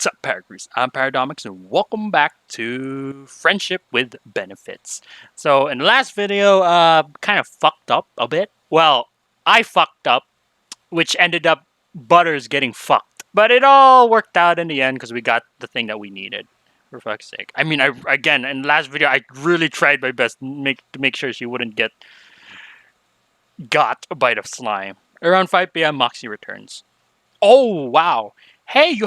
What's up, Paracruise? I'm Paradomics, and welcome back to Friendship with Benefits. So, in the last video, kind of fucked up a bit. Well, I fucked up, which ended up Butters getting fucked. But it all worked out in the end because we got the thing that we needed. For fuck's sake. I mean, again, in the last video, I really tried my best to make sure she wouldn't get got by the slime. Around 5 p.m., Moxie returns. Oh wow! Hey, you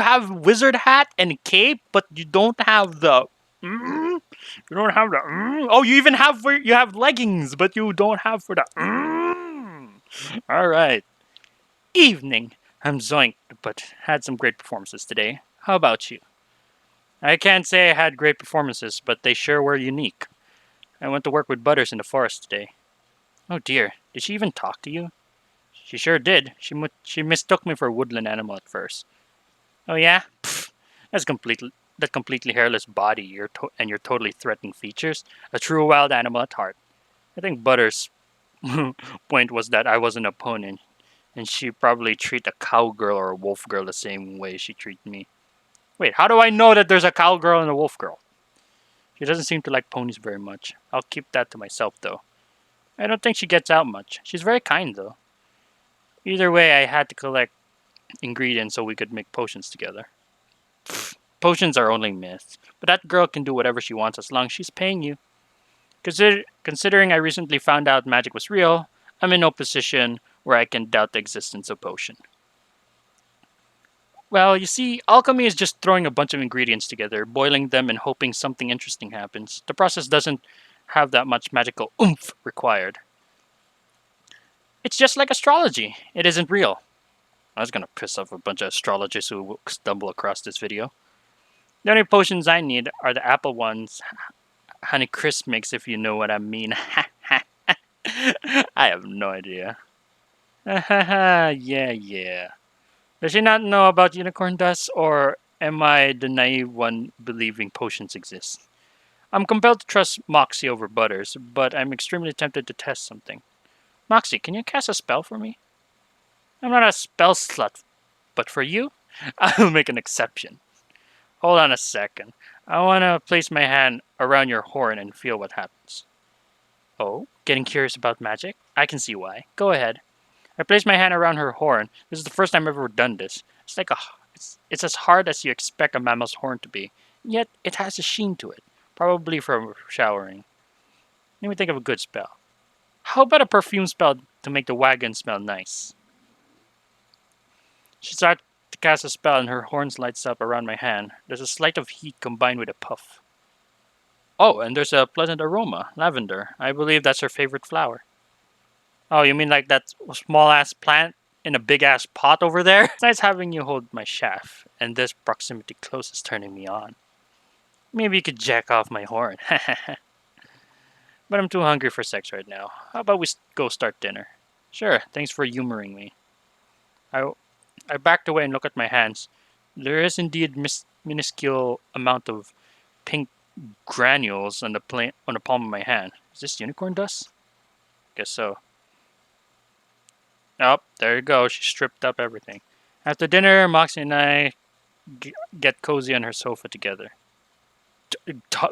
have wizard hat and cape, but you don't have the. You don't have the. Oh, you have leggings, but you don't have for the. All right. Evening. I'm zoinked, but had some great performances today. How about you? I can't say I had great performances, but they sure were unique. I went to work with Butters in the forest today. Oh dear, did she even talk to you? She sure did. She mistook me for a woodland animal at first. Oh yeah, Pfft, that's completely hairless body, and your totally threatening features. A true wild animal at heart. I think Butters' point was that I was an opponent, and she probably treat a cowgirl or a wolf girl the same way she treated me. Wait, how do I know that there's a cowgirl and a wolf girl? She doesn't seem to like ponies very much. I'll keep that to myself though. I don't think she gets out much. She's very kind though. Either way, I had to collect ingredients so we could make potions together. Potions are only myths, but that girl can do whatever she wants as long as she's paying you. Considering I recently found out magic was real, I'm in no position where I can doubt the existence of potion. Well, you see, alchemy is just throwing a bunch of ingredients together, boiling them, and hoping something interesting happens. The process doesn't have that much magical oomph required. It's just like astrology. It isn't real. I was gonna piss off a bunch of astrologers who stumble across this video. The only potions I need are the apple ones Honey Crisp mix, if you know what I mean. I have no idea. Yeah. Does she not know about unicorn dust, or am I the naive one believing potions exist? I'm compelled to trust Moxie over Butters, but I'm extremely tempted to test something. Moxie, can you cast a spell for me? I'm not a spell slut, but for you, I'll make an exception. Hold on a second. I want to place my hand around your horn and feel what happens. Oh, getting curious about magic? I can see why. Go ahead. I placed my hand around her horn. This is the first time I've ever done this. It's as hard as you expect a mammal's horn to be, yet it has a sheen to it, probably from showering. Let me think of a good spell. How about a perfume spell to make the wagon smell nice? She starts to cast a spell and her horn lights up around my hand. There's a slight of heat combined with a puff. Oh, and there's a pleasant aroma, lavender. I believe that's her favorite flower. Oh, you mean like that small ass plant in a big ass pot over there? It's nice having you hold my shaft, and this proximity close is turning me on. Maybe you could jack off my horn. But I'm too hungry for sex right now. How about we go start dinner? Sure, thanks for humoring me. I, I backed away and looked at my hands. There is indeed minuscule amount of pink granules on the palm of my hand. Is this unicorn dust? Guess so. Oh, there you go. She stripped up everything. After dinner, Moxie and I get cozy on her sofa together.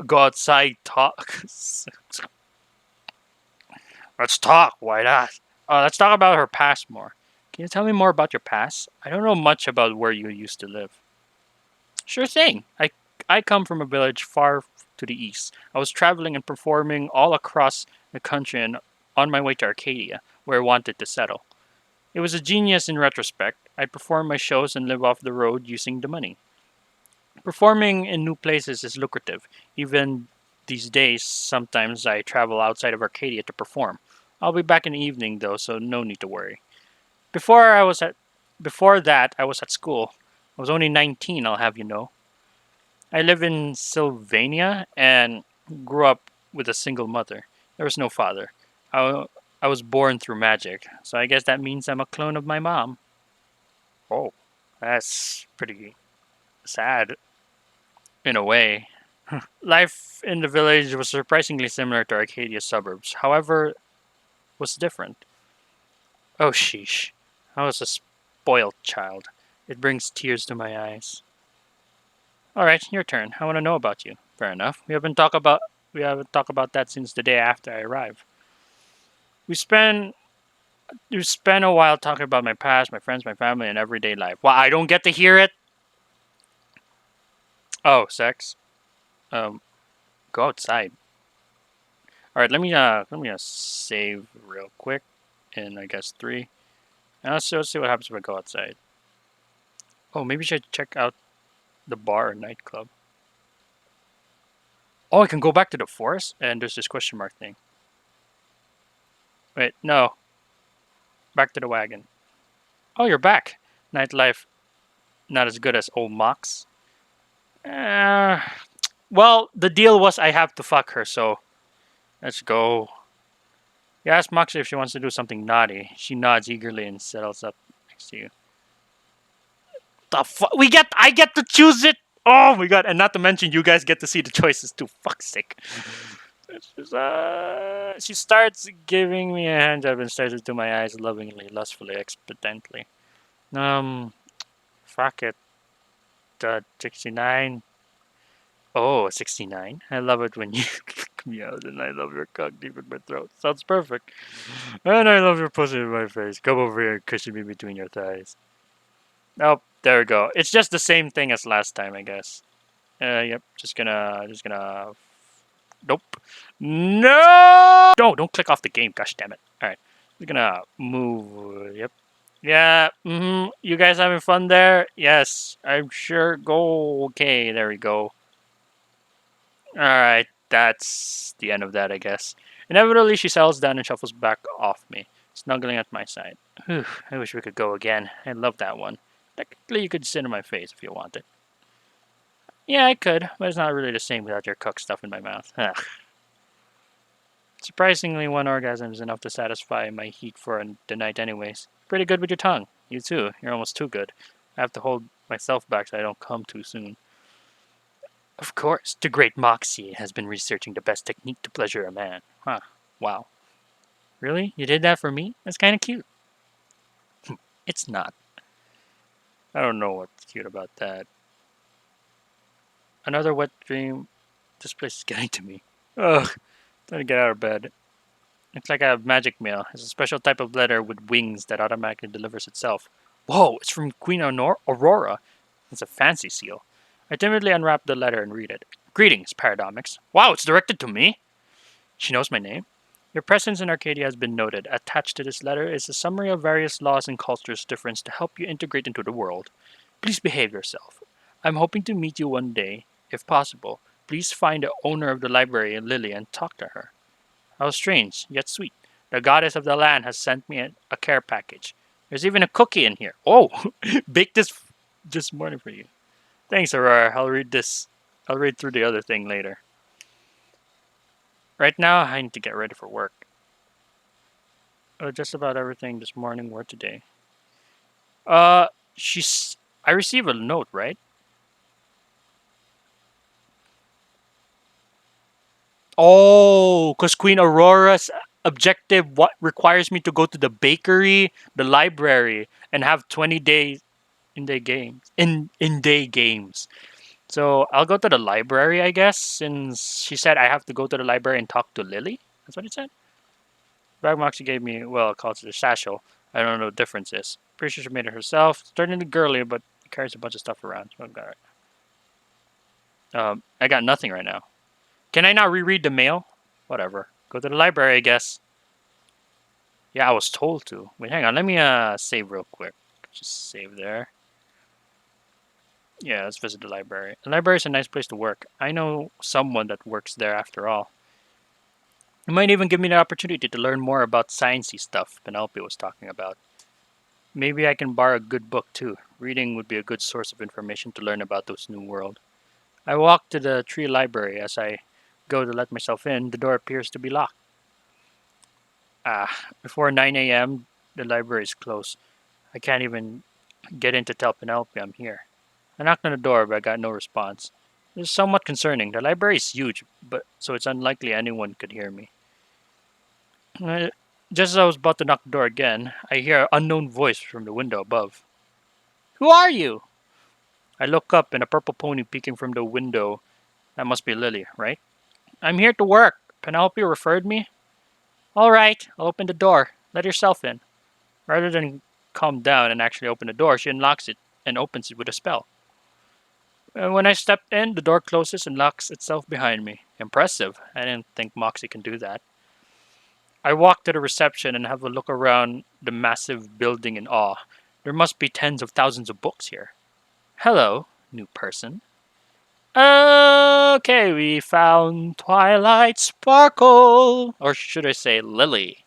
Go outside, talk. Let's talk. Why not? Let's talk about her past more. Can you tell me more about your past? I don't know much about where you used to live. Sure thing. I come from a village far to the east. I was traveling and performing all across the country and on my way to Arcadia, where I wanted to settle. It was a genius in retrospect. I'd perform my shows and live off the road using the money. Performing in new places is lucrative. Even these days, sometimes I travel outside of Arcadia to perform. I'll be back in the evening though, so no need to worry. Before I was at Before that, I was at school. I was only 19, I'll have you know. I live in Sylvania and grew up with a single mother. There was no father. I was born through magic, so I guess that means I'm a clone of my mom. Oh, that's pretty sad in a way. Life in the village was surprisingly similar to Arcadia's suburbs. However, was different. Oh sheesh. I was a spoiled child. It brings tears to my eyes. All right, your turn. I want to know about you. Fair enough. We haven't talked about that since the day after I arrived. We spent we spent a while talking about my past, my friends, my family, and everyday life. Well, I don't get to hear it. Oh, sex. Um, go outside. All right, let me save real quick, and I guess three. And let's see what happens if I go outside. Oh, maybe I should check out the bar or nightclub. Oh, I can go back to the forest, and there's this question mark thing. Wait, no, back to the wagon. Oh, you're back. Nightlife not as good as old Mox. Uh, well, the deal was I have to fuck her, so let's go. You ask Moxie if she wants to do something naughty. She nods eagerly and settles up next to you. The fuck? I get to choose it. Oh my god! And not to mention, you guys get to see the choices too. Fuck's sake. She starts giving me a hand job and stares into my eyes lovingly, lustfully, expectantly. Um, fuck it. 69. Oh, 69. I love it when you lick me out, and I love your cock deep in my throat. Sounds perfect. And I love your pussy in my face. Come over here and cushion me between your thighs. Oh, there we go. It's just the same thing as last time, I guess. Yep. Just gonna. Nope. No! No, don't click off the game. Gosh damn it. All right. We're gonna move. Yep. Yeah. You guys having fun there? Yes, I'm sure. Go. Okay. There we go. All right. That's the end of that, I guess. Inevitably, she settles down and shuffles back off me, snuggling at my side. Whew, I wish we could go again. I love that one. Technically, you could sit in my face if you wanted. Yeah, I could, but it's not really the same without your cook stuff in my mouth. Ugh. Surprisingly, one orgasm is enough to satisfy my heat for the night anyways. Pretty good with your tongue. You too. You're almost too good. I have to hold myself back so I don't come too soon. Of course, the great Moxie has been researching the best technique to pleasure a man. Huh. Wow. Really? You did that for me? That's kind of cute. It's not. I don't know what's cute about that. Another wet dream. This place is getting to me. Ugh. Time to get out of bed. It's like a magic mail. It's a special type of letter with wings that automatically delivers itself. Whoa, it's from Queen Aurora. It's a fancy seal. I timidly unwrap the letter and read it. Greetings, Paradomics. Wow, it's directed to me? She knows my name? Your presence in Arcadia has been noted. Attached to this letter is a summary of various laws and cultures difference to help you integrate into the world. Please behave yourself. I'm hoping to meet you one day. If possible, please find the owner of the library, Lily, and talk to her. How strange, yet sweet. The goddess of the land has sent me a care package. There's even a cookie in here. Oh, baked this morning for you. Thanks, Aurora. I'll read through the other thing later. Right now, I need to get ready for work. Just about everything this morning or today. Uh, she's. I received a note, right? Oh, because Queen Aurora's objective what requires me to go to the bakery, the library, and have 20 days in day games. So I'll go to the library, I guess, since she said I have to go to the library and talk to Lily. That's what it said. Bag Moxie gave me, well, it calls it a satchel. I don't know what the difference is. Pretty sure she made it herself. Starting to girly, but carries a bunch of stuff around. So I got nothing right now. Can I not reread the mail? Whatever. Go to the library, I guess. Yeah, I was told to. Wait, hang on. Let me save real quick. Just save there. Yeah, let's visit the library. The library is a nice place to work. I know someone that works there after all. It might even give me the opportunity to learn more about sciencey stuff Penelope was talking about. Maybe I can borrow a good book too. Reading would be a good source of information to learn about this new world. I walk to the tree library. As I go to let myself in, the door appears to be locked. Before 9 a.m., the library is closed. I can't even get in to tell Penelope I'm here. I knocked on the door, but I got no response. This is somewhat concerning. The library is huge, but so it's unlikely anyone could hear me. Uh, Just as I was about to knock the door again, I hear an unknown voice from the window above. Who are you? I look up and a purple pony peeking from the window. That must be Lily, right? I'm here to work. Penelope referred me. All right, I'll open the door. Let yourself in. Rather than calm down and actually open the door, she unlocks it and opens it with a spell. When I step in, the door closes and locks itself behind me. Impressive. I didn't think Moxie can do that. I walk to the reception and have a look around the massive building in awe. There must be tens of thousands of books here. Hello, new person. Okay, we found Twilight Sparkle. Or should I say Lily?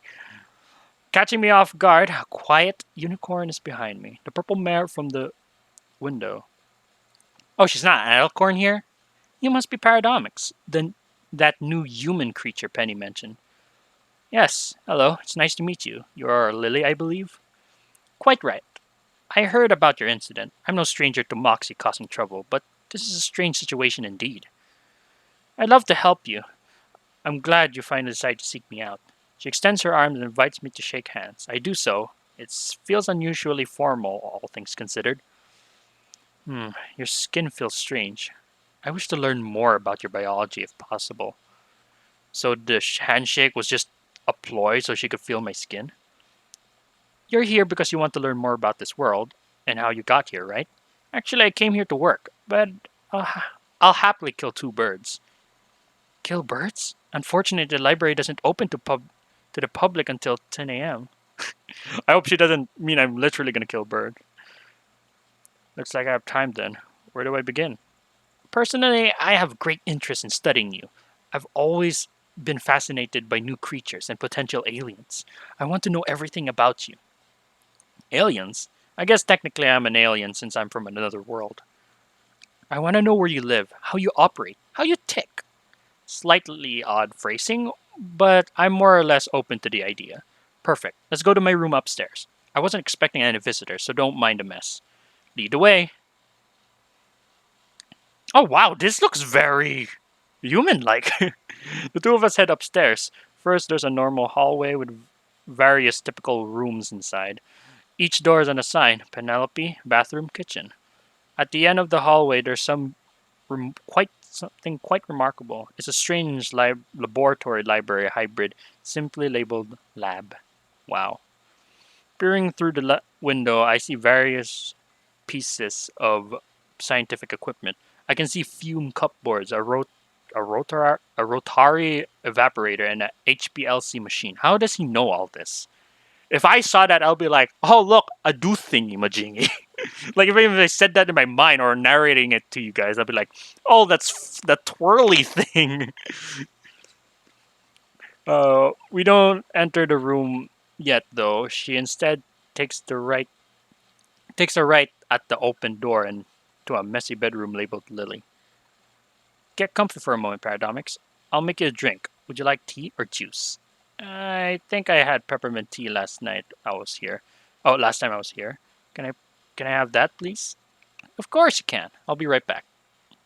Catching me off guard, a quiet unicorn is behind me. The purple mare from the window. Oh, she's not an Elcorn here? You must be Paradomics, that new human creature Penny mentioned. Yes, hello, it's nice to meet you. You're Lily, I believe? Quite right. I heard about your incident. I'm no stranger to Moxie causing trouble, but this is a strange situation indeed. I'd love to help you. I'm glad you finally decided to seek me out. She extends her arms and invites me to shake hands. I do so. It feels unusually formal, all things considered. Your skin feels strange. I wish to learn more about your biology if possible. So the handshake was just a ploy so she could feel my skin? You're here because you want to learn more about this world and how you got here, right? Actually, I came here to work, but uh, I'll happily kill two birds. Kill birds? Unfortunately, the library doesn't open to the public until 10 a.m. I hope she doesn't mean I'm literally gonna kill birds. Looks like I have time then. Where do I begin? Personally, I have great interest in studying you. I've always been fascinated by new creatures and potential aliens. I want to know everything about you. Aliens? I guess technically I'm an alien since I'm from another world. I want to know where you live, how you operate, how you tick. Slightly odd phrasing, but I'm more or less open to the idea. Perfect. Let's go to my room upstairs. I wasn't expecting any visitors, so don't mind the mess. Lead the way. Oh wow, this looks very human like. The two of us head upstairs. First, there's a normal hallway with various typical rooms inside. Each door is on a sign: Penelope, bathroom, kitchen. At the end of the hallway, there's quite something quite remarkable. It's a strange laboratory library hybrid, simply labeled lab. Wow. Peering through the window, I see various pieces of scientific equipment. I can see fume cupboards, a rotary evaporator, and a HPLC machine. How does he know all this? If I saw that, I'll be like, "Oh, look, a do thingy majingy." Like if even if I said that in my mind or narrating it to you guys, I'd be like, "Oh, that's that twirly thing." We don't enter the room yet, though. She instead takes the right takes a right at the open door and to a messy bedroom labeled Lily. Get comfy for a moment, Paradomics. I'll make you a drink. Would you like tea or juice? I think I had peppermint tea last night I was here. Oh, last time I was here. Can I can I have that, please? Of course you can. I'll be right back.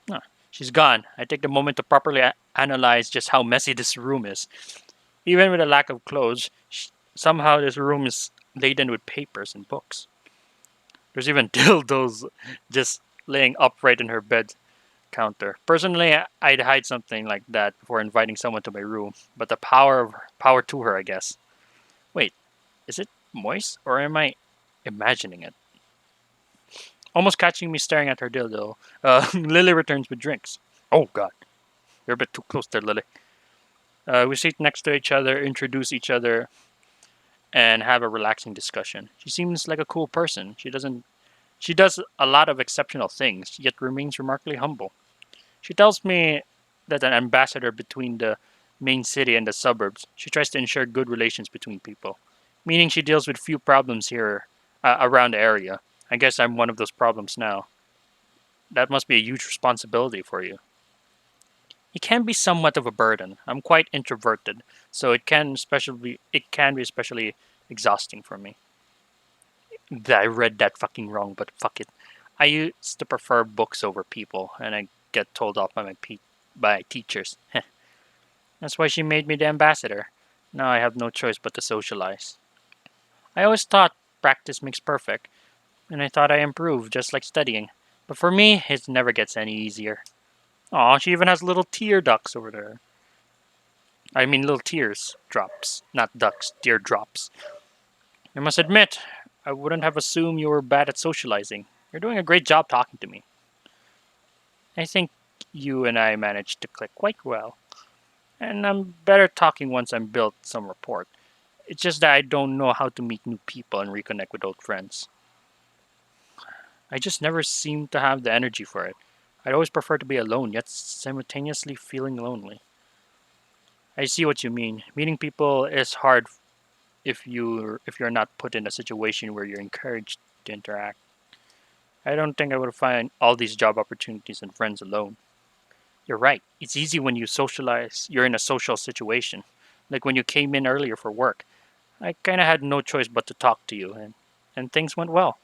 Huh. She's gone. I take the moment to properly analyze just how messy this room is. Even with a lack of clothes, somehow this room is laden with papers and books. There's even dildos just laying upright in her bed counter. Personally, I'd hide something like that before inviting someone to my room, but the power to her, I guess. Wait, is it moist or am I imagining it? Almost catching me staring at her dildo, Lily returns with drinks. Oh god, you're a bit too close there, Lily. We sit next to each other, introduce each other, and have a relaxing discussion. She seems like a cool person. She does a lot of exceptional things, yet remains remarkably humble. She tells me that an ambassador between the main city and the suburbs, she tries to ensure good relations between people, meaning she deals with few problems here around the area. I guess I'm one of those problems now. That must be a huge responsibility for you. It can be somewhat of a burden. I'm quite introverted, so it can be especially exhausting for me. I read that fucking wrong, but fuck it. I used to prefer books over people, and I get told off by by teachers. That's why she made me the ambassador. Now I have no choice but to socialize. I always thought practice makes perfect, and I thought I improved just like studying. But for me, it never gets any easier. Aw, she even has little tear ducts over there. I mean, little tears drops, not ducks, tear drops. I must admit, I wouldn't have assumed you were bad at socializing. You're doing a great job talking to me. I think you and I managed to click quite well. And I'm better talking once I'm built some rapport. It's just that I don't know how to meet new people and reconnect with old friends. I just never seem to have the energy for it. I'd always prefer to be alone, yet simultaneously feeling lonely. I see what you mean. Meeting people is hard if you're not put in a situation where you're encouraged to interact. I don't think I would find all these job opportunities and friends alone. You're right. It's easy when you socialize. You're in a social situation. Like when you came in earlier for work. I kind of had no choice but to talk to you, and things went well.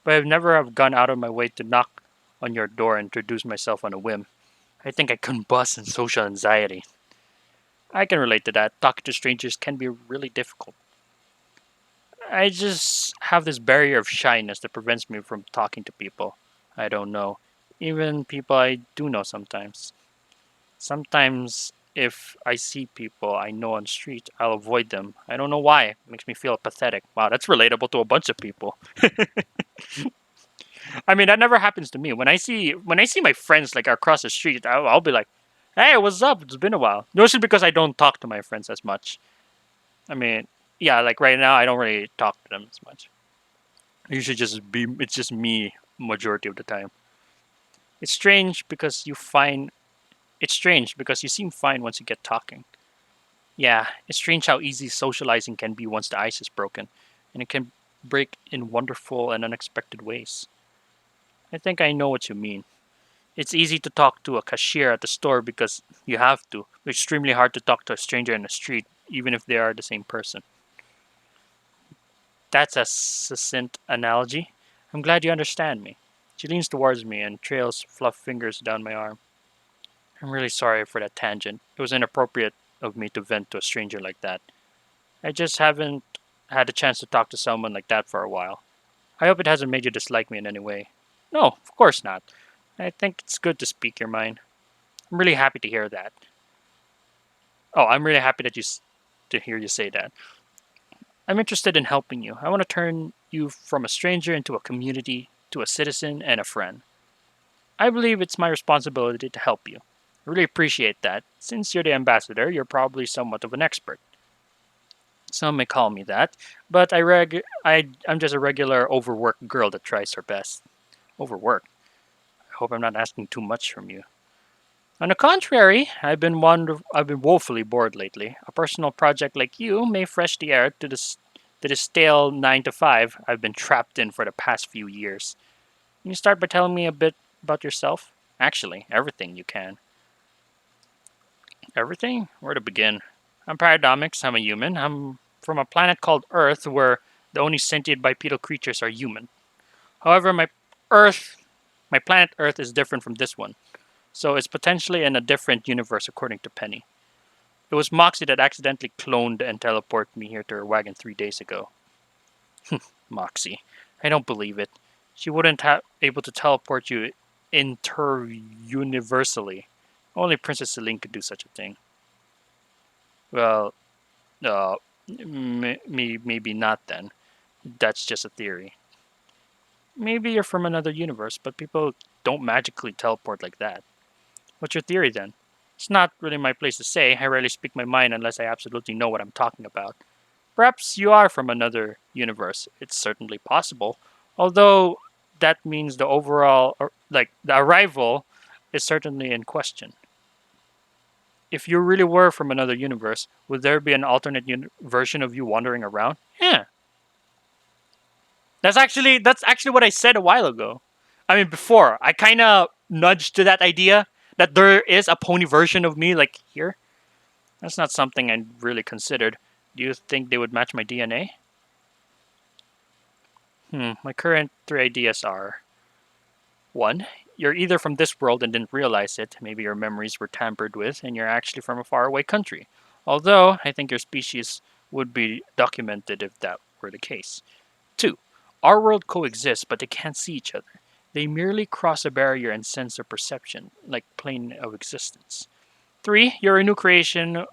But I've never have gone out of my way to knock on your door and introduce myself on a whim. I think I combust in social anxiety. I can relate to that. Talking to strangers can be really difficult. I just have this barrier of shyness that prevents me from talking to people I don't know, even people I do know sometimes. Sometimes, if I see people I know on the street, I'll avoid them. I don't know why. It makes me feel pathetic. Wow, that's relatable to a bunch of people. I mean, that never happens to me. When I see my friends like across the street, I'll be like, "Hey, what's up? It's been a while." Mostly because I don't talk to my friends as much. I mean, yeah, like right now, I don't really talk to them as much. I usually just be it's just me majority of the time. It's strange because you find it's strange because you seem fine once you get talking. Yeah, it's strange how easy socializing can be once the ice is broken, and it can break in wonderful and unexpected ways. I think I know what you mean. It's easy to talk to a cashier at the store because you have to. It's extremely hard to talk to a stranger in the street, even if they are the same person. That's a succinct analogy. I'm glad you understand me. She leans towards me and trails fluff fingers down my arm. I'm really sorry for that tangent. It was inappropriate of me to vent to a stranger like that. I just haven't had a chance to talk to someone like that for a while. I hope it hasn't made you dislike me in any way. No, of course not. I think it's good to speak your mind. I'm really happy to hear that. Oh, I'm really happy to hear you say that. I'm interested in helping you. I want to turn you from a stranger into a community, to a citizen and a friend. I believe it's my responsibility to help you. I really appreciate that. Since you're the ambassador, you're probably somewhat of an expert. Some may call me that, but I'm just a regular overworked girl that tries her best. Overworked. I hope I'm not asking too much from you. On the contrary, I've been woefully bored lately. A personal project like you may fresh the air to the stale 9 to 5 I've been trapped in for the past few years. Can you start by telling me a bit about yourself? Actually, everything you can. Everything? Where to begin? I'm Paradomix. I'm a human. I'm from a planet called Earth where the only sentient bipedal creatures are human. However, Earth, my planet Earth is different from this one, so it's potentially in a different universe according to Penny. It was Moxie that accidentally cloned and teleported me here to her wagon 3 days ago. Moxie. I don't believe it. She wouldn't have able to teleport you inter-universally. Only Princess Celine could do such a thing. Well, uh, maybe not then. That's just a theory. Maybe you're from another universe, but people don't magically teleport like that. What's your theory then? It's not really my place to say. I rarely speak my mind unless I absolutely know what I'm talking about. Perhaps you are from another universe. It's certainly possible. Although that means the overall, like the arrival, is certainly in question. If you really were from another universe, would there be an alternate version of you wandering around? Yeah, that's actually what I said a while ago. I mean, before I kind of nudged to that idea that there is a pony version of me, like here. That's not something I really considered. Do you think they would match my DNA? My current three ideas are: one, you're either from this world and didn't realize it, maybe your memories were tampered with, and you're actually from a faraway country. Although, I think your species would be documented if that were the case. Two, our world coexists, but they can't see each other. They merely cross a barrier and sense their perception, like plane of existence. 3, you're a new creation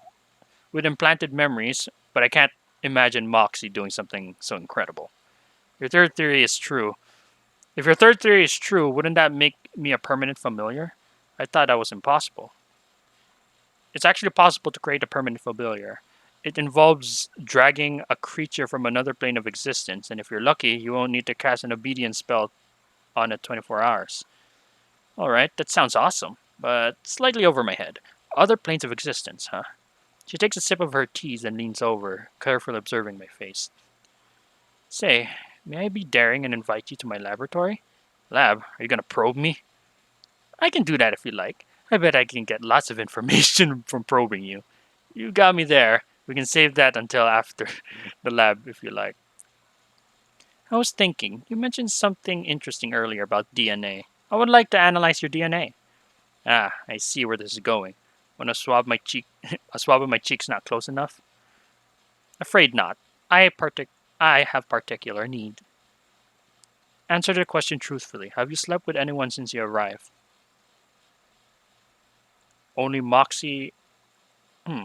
with implanted memories, but I can't imagine Moxie doing something so incredible. Your third theory is true. If your third theory is true, wouldn't that make me a permanent familiar? I thought that was impossible. It's actually possible to create a permanent familiar. It involves dragging a creature from another plane of existence, and if you're lucky, you won't need to cast an obedience spell on it 24 hours. Alright, that sounds awesome, but slightly over my head. Other planes of existence, huh? She takes a sip of her tea and leans over, carefully observing my face. Say, may I be daring and invite you to my laboratory? Lab, are you gonna probe me? I can do that if you like. I bet I can get lots of information from probing you. You got me there. We can save that until after the lab if you like. I was thinking, you mentioned something interesting earlier about DNA. I would like to analyze your DNA. Ah, I see where this is going. When a swab of my cheek's not close enough? Afraid not. I have particular need. Answer the question truthfully. Have you slept with anyone since you arrived? Only Moxie. Hmm.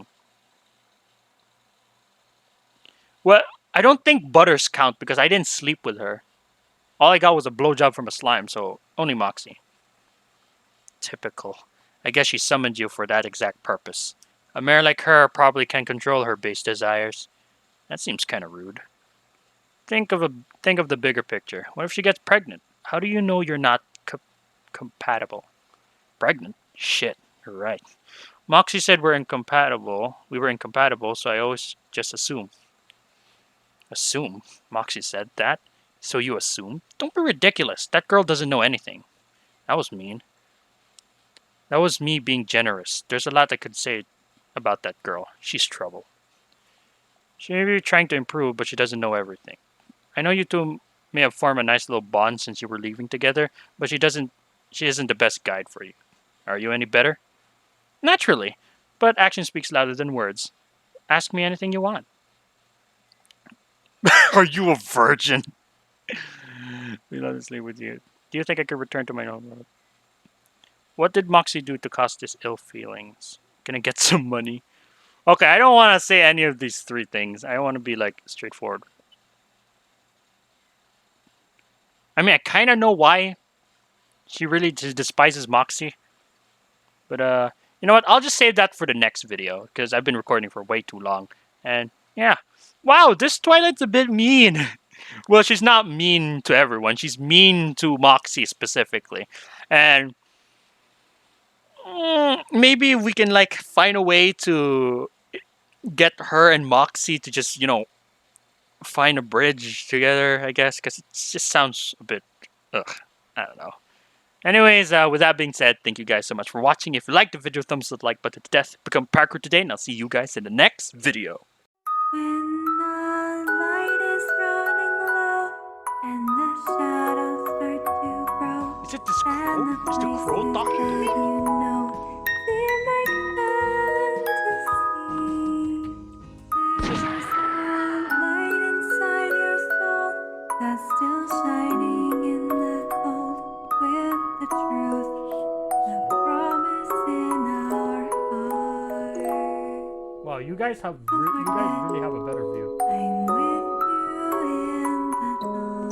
Well, I don't think Butters count because I didn't sleep with her. All I got was a blowjob from a slime, so only Moxie. Typical. I guess she summoned you for that exact purpose. A mare like her probably can control her base desires. That seems kind of rude. Think of a think of the bigger picture. What if she gets pregnant? How do you know you're not compatible? Pregnant? Shit, you're right. Moxie said we're incompatible. We were incompatible, so I always just assume. Assume? Moxie said that. So you assume? Don't be ridiculous. That girl doesn't know anything. That was mean. That was me being generous. There's a lot I could say about that girl. She's trouble. She may be trying to improve, but she doesn't know everything. I know you two may have formed a nice little bond since you were leaving together, but she isn't the best guide for you. Are you any better? Naturally, but action speaks louder than words. Ask me anything you want. Are you a virgin? Be honestly with you. Do you think I could return to my normal? What did Moxie do to cause these ill feelings? Can I get some money? Okay, I don't want to say any of these three things. I want to be like straightforward. I mean, I kind of know why she really despises Moxie, but you know what? I'll just save that for the next video because I've been recording for way too long. And yeah, wow, this Twilight's a bit mean. Well, she's not mean to everyone. She's mean to Moxie specifically, and maybe we can like find a way to get her and Moxie to just find a bridge together. I guess because it just sounds a bit ugh. I don't know. Anyways, with that being said, thank you guys so much for watching. If you liked the video, thumbs up the like button to death. Become parkour today, and I'll see you guys in the next video. When the light is running low and the shadows start to grow, Is it this and crow? the Is the crow places talking to that me? you know seem like fantasy. There's a light inside your soul that's still shining in the cold with the truth, the promise in our heart. Wow, you guys really have a better view. I'm with you in the dark.